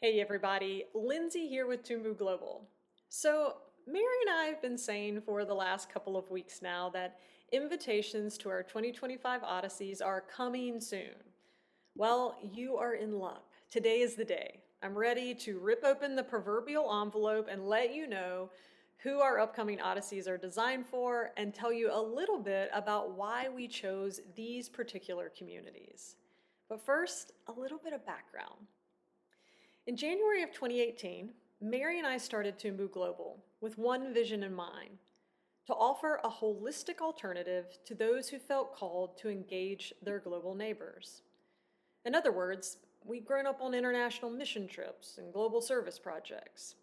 Hey everybody, Lindsay here with Tumbuh Global. So, Mary and I have been saying for the last couple of weeks now that invitations to our 2025 Odysseys are coming soon. Well, you are in luck. Today is the day. I'm ready to rip open the proverbial envelope and let you know who our upcoming Odysseys are designed for and tell you a little bit about why we chose these particular communities. But first, a little bit of background. In January of 2018, Mary and I started Tumbuh Global with one vision in mind: to offer a holistic alternative to those who felt called to engage their global neighbors. In other words, we'd grown up on international mission trips and global service projects.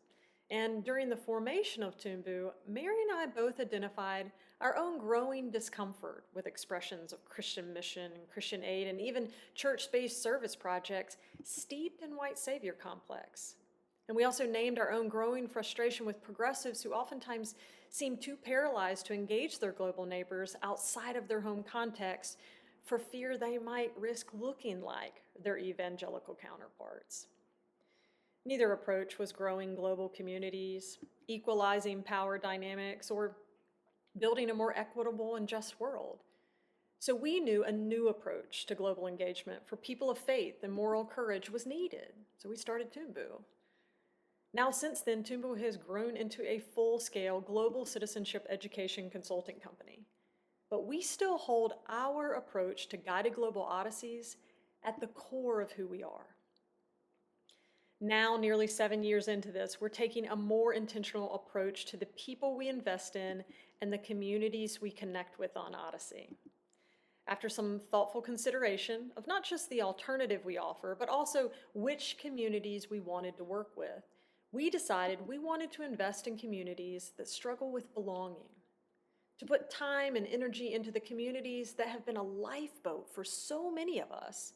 And during the formation of Tumbuh, Mary and I both identified our own growing discomfort with expressions of Christian mission and Christian aid and even church-based service projects steeped in white savior complex. And we also named our own growing frustration with progressives who oftentimes seem too paralyzed to engage their global neighbors outside of their home context for fear they might risk looking like their evangelical counterparts. Neither approach was growing global communities, equalizing power dynamics, or building a more equitable and just world. So we knew a new approach to global engagement for people of faith and moral courage was needed. So we started Tumbuh. Now, since then, Tumbuh has grown into a full-scale global citizenship education consulting company. But we still hold our approach to guided global odysseys at the core of who we are. Now, nearly 7 years into this, we're taking a more intentional approach to the people we invest in and the communities we connect with on Odyssey. After some thoughtful consideration of not just the alternative we offer, but also which communities we wanted to work with, we decided we wanted to invest in communities that struggle with belonging, to put time and energy into the communities that have been a lifeboat for so many of us,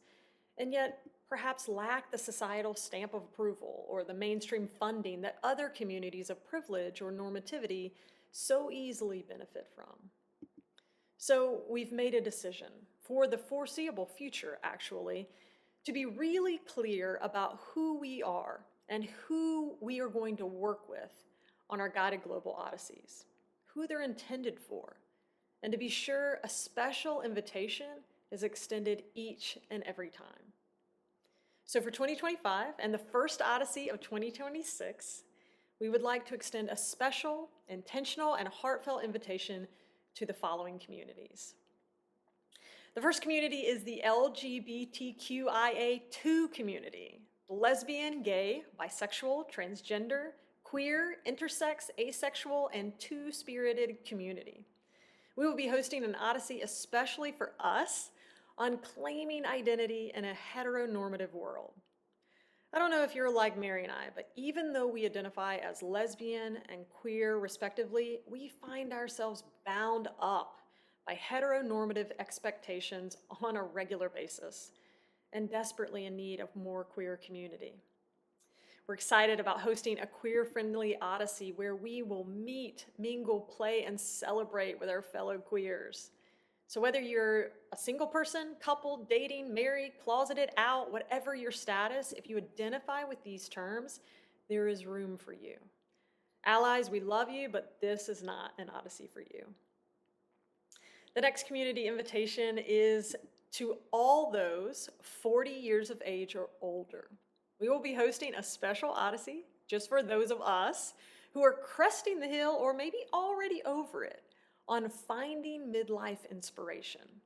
and yet perhaps lack the societal stamp of approval or the mainstream funding that other communities of privilege or normativity so easily benefit from. So we've made a decision, for the foreseeable future actually, to be really clear about who we are and who we are going to work with on our guided global odysseys, who they're intended for, and to be sure a special invitation is extended each and every time. So for 2025 and the first Odyssey of 2026, we would like to extend a special, intentional, and heartfelt invitation to the following communities. The first community is the LGBTQIA2 community: lesbian, gay, bisexual, transgender, queer, intersex, asexual, and two-spirited community. We will be hosting an Odyssey especially for us on claiming identity in a heteronormative world. I don't know if you're like Mary and I, but even though we identify as lesbian and queer respectively, we find ourselves bound up by heteronormative expectations on a regular basis and desperately in need of more queer community. We're excited about hosting a queer-friendly Odyssey where we will meet, mingle, play, and celebrate with our fellow queers. So whether you're a single person, couple, dating, married, closeted, out, whatever your status, if you identify with these terms, there is room for you. Allies, we love you, but this is not an Odyssey for you. The next community invitation is to all those 40 years of age or older. We will be hosting a special Odyssey just for those of us who are cresting the hill or maybe already over it on finding midlife inspiration.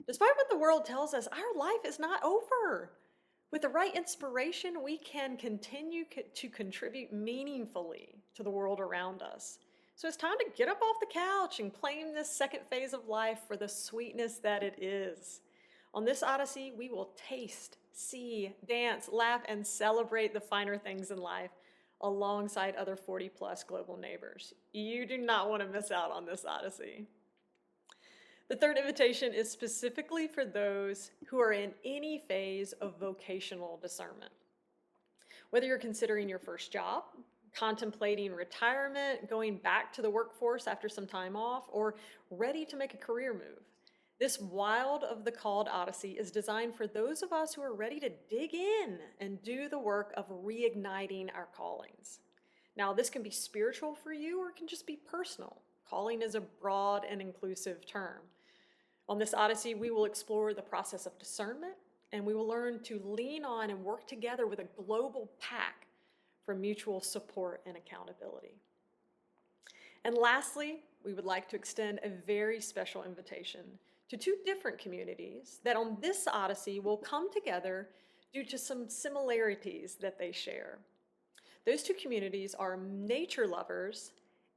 Despite what the world tells us, our life is not over. With the right inspiration, we can continue to contribute meaningfully to the world around us. So it's time to get up off the couch and claim this second phase of life for the sweetness that it is. On this Odyssey, we will taste, see, dance, laugh, and celebrate the finer things in life alongside other 40-plus global neighbors. You do not want to miss out on this Odyssey. The third invitation is specifically for those who are in any phase of vocational discernment. Whether you're considering your first job, contemplating retirement, going back to the workforce after some time off, or ready to make a career move, This Wild of the Called Odyssey is designed for those of us who are ready to dig in and do the work of reigniting our callings. Now, this can be spiritual for you or it can just be personal. Calling is a broad and inclusive term. On this Odyssey, we will explore the process of discernment and we will learn to lean on and work together with a global pack for mutual support and accountability. And lastly, we would like to extend a very special invitation to two different communities that on this Odyssey will come together due to some similarities that they share. Those two communities are nature lovers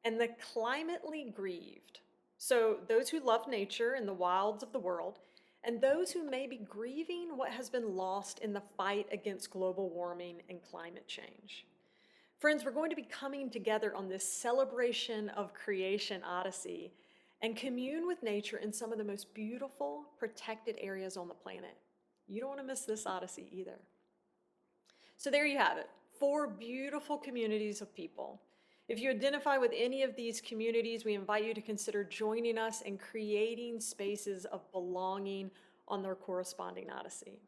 and the climately grieved. So, those who love nature and the wilds of the world, and those who may be grieving what has been lost in the fight against global warming and climate change. Friends, we're going to be coming together on this celebration of creation odyssey and commune with nature in some of the most beautiful, protected areas on the planet. You don't want to miss this odyssey either. So there you have it, 4 beautiful communities of people. If you identify with any of these communities, we invite you to consider joining us in creating spaces of belonging on their corresponding odyssey.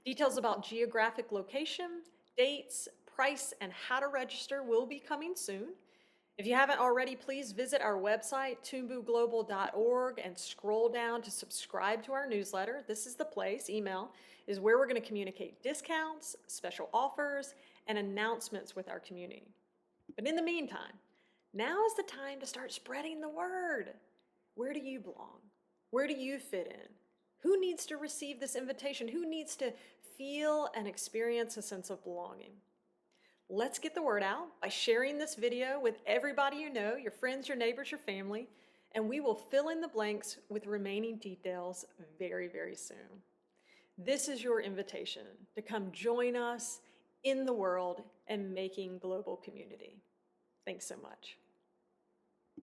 Details about geographic location, dates, price, and how to register will be coming soon. If you haven't already, please visit our website, tumbuhglobal.org, and scroll down to subscribe to our newsletter. This is the place. Email is where we're going to communicate discounts, special offers, and announcements with our community. But in the meantime, now is the time to start spreading the word. Where do you belong? Where do you fit in? Who needs to receive this invitation? Who needs to feel and experience a sense of belonging? Let's get the word out by sharing this video with everybody you know, your friends, your neighbors, your family, and we will fill in the blanks with remaining details very, very soon. This is your invitation to come join us in the world and making global community. Thanks so much.